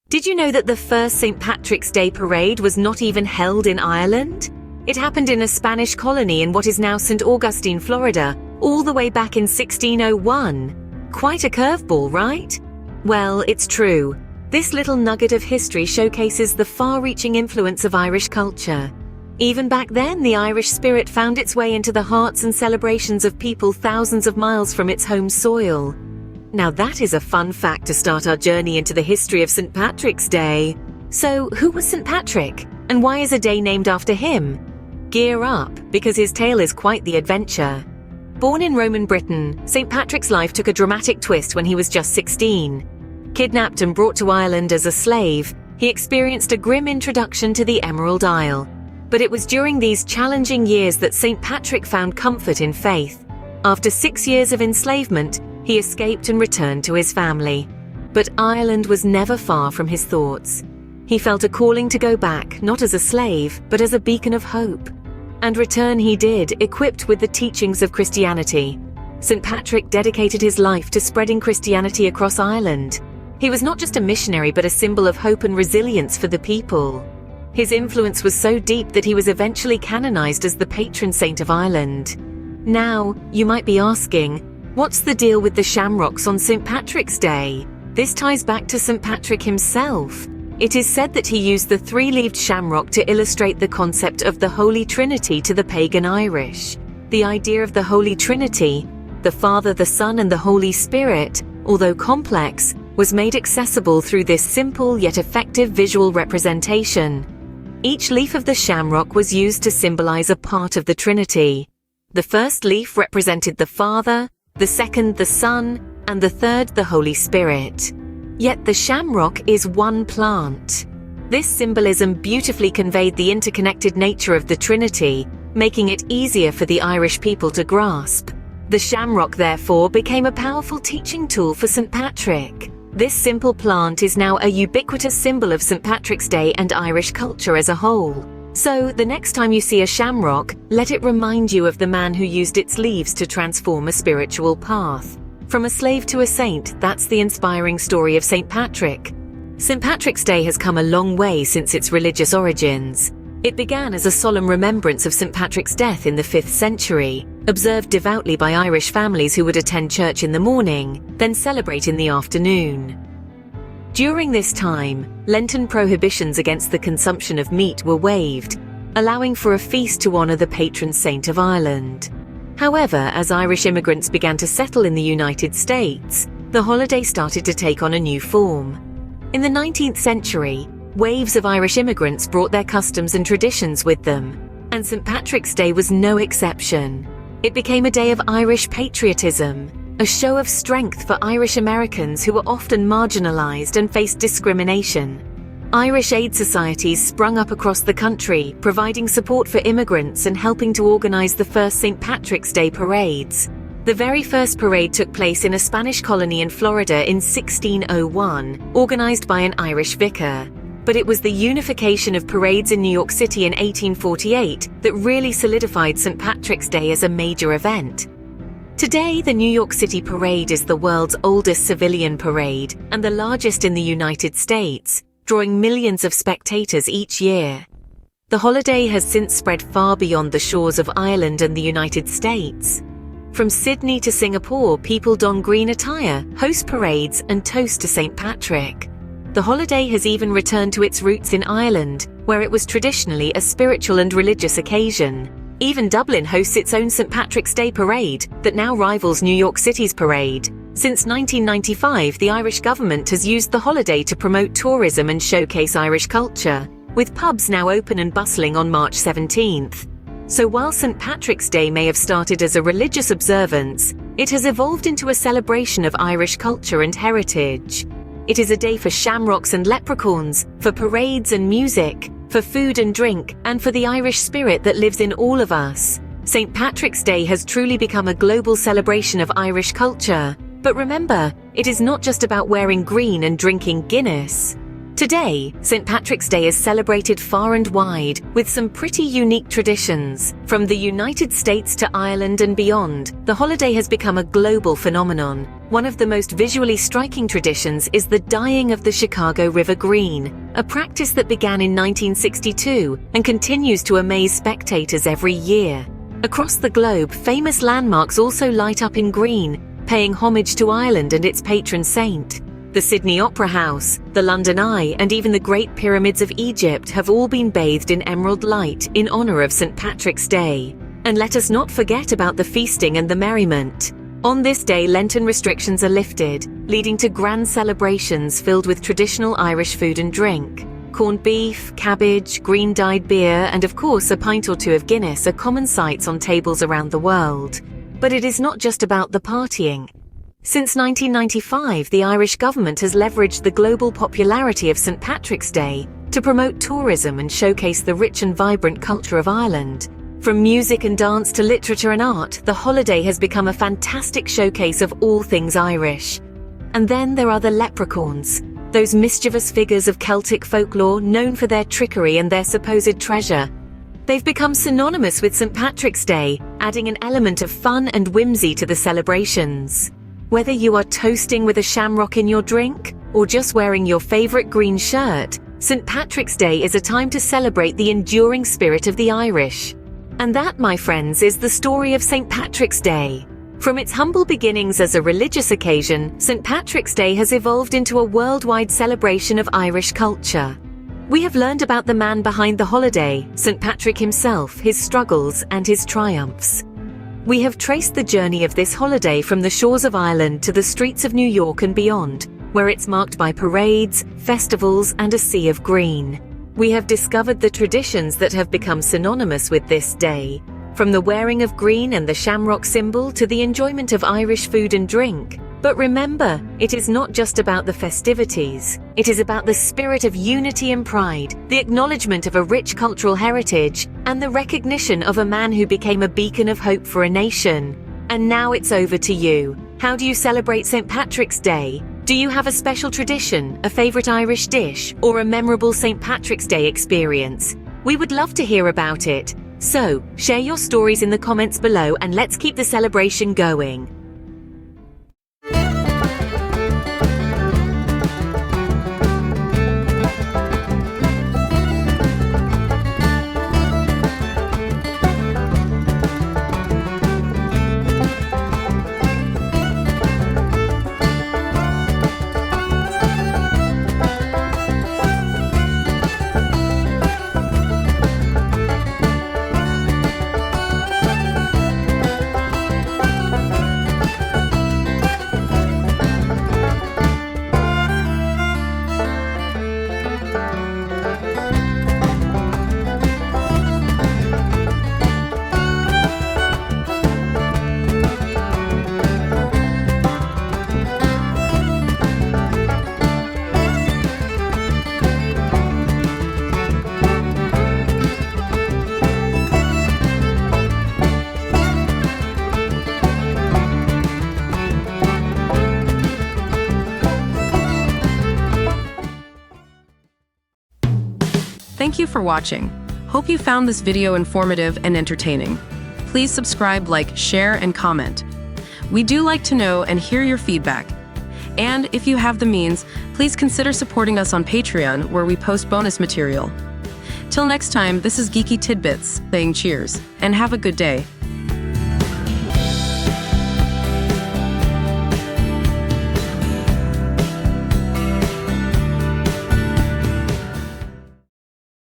Did you know that the first St. Patrick's Day parade was not even held in Ireland? It happened in a Spanish colony in what is now St. Augustine, Florida, all the way back in 1601. Quite a curveball, right? Well, it's true. This little nugget of history showcases the far-reaching influence of Irish culture. Even back then, the Irish spirit found its way into the hearts and celebrations of people thousands of miles from its home soil. Now that is a fun fact to start our journey into the history of St. Patrick's Day. So, who was St. Patrick? And why is a day named after him? Gear up, because his tale is quite the adventure. Born in Roman Britain, St. Patrick's life took a dramatic twist when he was just 16. Kidnapped and brought to Ireland as a slave, he experienced a grim introduction to the Emerald Isle. But it was during these challenging years that St. Patrick found comfort in faith. After 6 years of enslavement, he escaped and returned to his family. But Ireland was never far from his thoughts. He felt a calling to go back, not as a slave, but as a beacon of hope. And return he did, equipped with the teachings of Christianity. St. Patrick dedicated his life to spreading Christianity across Ireland. He was not just a missionary, but a symbol of hope and resilience for the people. His influence was so deep that he was eventually canonized as the patron saint of Ireland. Now, you might be asking, what's the deal with the shamrocks on St. Patrick's Day? This ties back to St. Patrick himself. It is said that he used the three-leaved shamrock to illustrate the concept of the Holy Trinity to the pagan Irish. The idea of the Holy Trinity, the Father, the Son, and the Holy Spirit, although complex, was made accessible through this simple yet effective visual representation. Each leaf of the shamrock was used to symbolize a part of the Trinity. The first leaf represented the Father, the second the Son, and the third the Holy Spirit. Yet the shamrock is one plant. This symbolism beautifully conveyed the interconnected nature of the Trinity, making it easier for the Irish people to grasp. The shamrock, therefore, became a powerful teaching tool for St. Patrick. This simple plant is now a ubiquitous symbol of St. Patrick's Day and Irish culture as a whole. So, the next time you see a shamrock, let it remind you of the man who used its leaves to transform a spiritual path. From a slave to a saint, that's the inspiring story of St. Patrick. St. Patrick's Day has come a long way since its religious origins. It began as a solemn remembrance of St. Patrick's death in the 5th century, observed devoutly by Irish families who would attend church in the morning, then celebrate in the afternoon. During this time, Lenten prohibitions against the consumption of meat were waived, allowing for a feast to honor the patron saint of Ireland. However, as Irish immigrants began to settle in the United States, the holiday started to take on a new form. In the 19th century, waves of Irish immigrants brought their customs and traditions with them, and St. Patrick's Day was no exception. It became a day of Irish patriotism, a show of strength for Irish Americans who were often marginalized and faced discrimination. Irish aid societies sprung up across the country, providing support for immigrants and helping to organize the first St. Patrick's Day parades. The very first parade took place in a Spanish colony in Florida in 1601, organized by an Irish vicar. But it was the unification of parades in New York City in 1848 that really solidified St. Patrick's Day as a major event. Today, the New York City Parade is the world's oldest civilian parade and the largest in the United States, drawing millions of spectators each year. The holiday has since spread far beyond the shores of Ireland and the United States. From Sydney to Singapore, people don green attire, host parades, and toast to St. Patrick. The holiday has even returned to its roots in Ireland, where it was traditionally a spiritual and religious occasion. Even Dublin hosts its own St. Patrick's Day parade that now rivals New York City's parade. Since 1995, the Irish government has used the holiday to promote tourism and showcase Irish culture, with pubs now open and bustling on March 17th. So while St. Patrick's Day may have started as a religious observance, it has evolved into a celebration of Irish culture and heritage. It is a day for shamrocks and leprechauns, for parades and music, for food and drink, and for the Irish spirit that lives in all of us. St. Patrick's Day has truly become a global celebration of Irish culture. But remember, it is not just about wearing green and drinking Guinness. Today, St. Patrick's Day is celebrated far and wide, with some pretty unique traditions. From the United States to Ireland and beyond, the holiday has become a global phenomenon, One of the most visually striking traditions is the dyeing of the Chicago River green, a practice that began in 1962 and continues to amaze spectators every year. Across the globe, famous landmarks also light up in green, paying homage to Ireland and its patron saint. The Sydney Opera House, the London Eye, and even the Great Pyramids of Egypt have all been bathed in emerald light in honor of St. Patrick's Day. And let us not forget about the feasting and the merriment. On this day, Lenten restrictions are lifted, leading to grand celebrations filled with traditional Irish food and drink. Corned beef, cabbage, green-dyed beer, and of course a pint or two of Guinness are common sights on tables around the world. But it is not just about the partying. Since 1995, the Irish government has leveraged the global popularity of St. Patrick's Day to promote tourism and showcase the rich and vibrant culture of Ireland. From music and dance to literature and art, the holiday has become a fantastic showcase of all things Irish. And then there are the leprechauns, those mischievous figures of Celtic folklore known for their trickery and their supposed treasure. They've become synonymous with St. Patrick's Day, adding an element of fun and whimsy to the celebrations. Whether you are toasting with a shamrock in your drink or just wearing your favorite green shirt, St. Patrick's Day is a time to celebrate the enduring spirit of the Irish. And that, my friends, is the story of St. Patrick's Day. From its humble beginnings as a religious occasion, St. Patrick's Day has evolved into a worldwide celebration of Irish culture. We have learned about the man behind the holiday, St. Patrick himself, his struggles and his triumphs. We have traced the journey of this holiday from the shores of Ireland to the streets of New York and beyond, where it's marked by parades, festivals, and a sea of green. We have discovered the traditions that have become synonymous with this day, from the wearing of green and the shamrock symbol to the enjoyment of Irish food and drink. But remember, it is not just about the festivities. It is about the spirit of unity and pride, the acknowledgement of a rich cultural heritage, and the recognition of a man who became a beacon of hope for a nation. And now it's over to you. How do you celebrate St. Patrick's Day? Do you have a special tradition, a favorite Irish dish, or a memorable St. Patrick's Day experience? We would love to hear about it. So, share your stories in the comments below and let's keep the celebration going. Thank you for watching. Hope you found this video informative and entertaining. Please subscribe, like, share, and comment. We do like to know and hear your feedback. And if you have the means, please consider supporting us on Patreon, where we post bonus material. Till next time, this is Geeky Tidbits, saying cheers, and have a good day.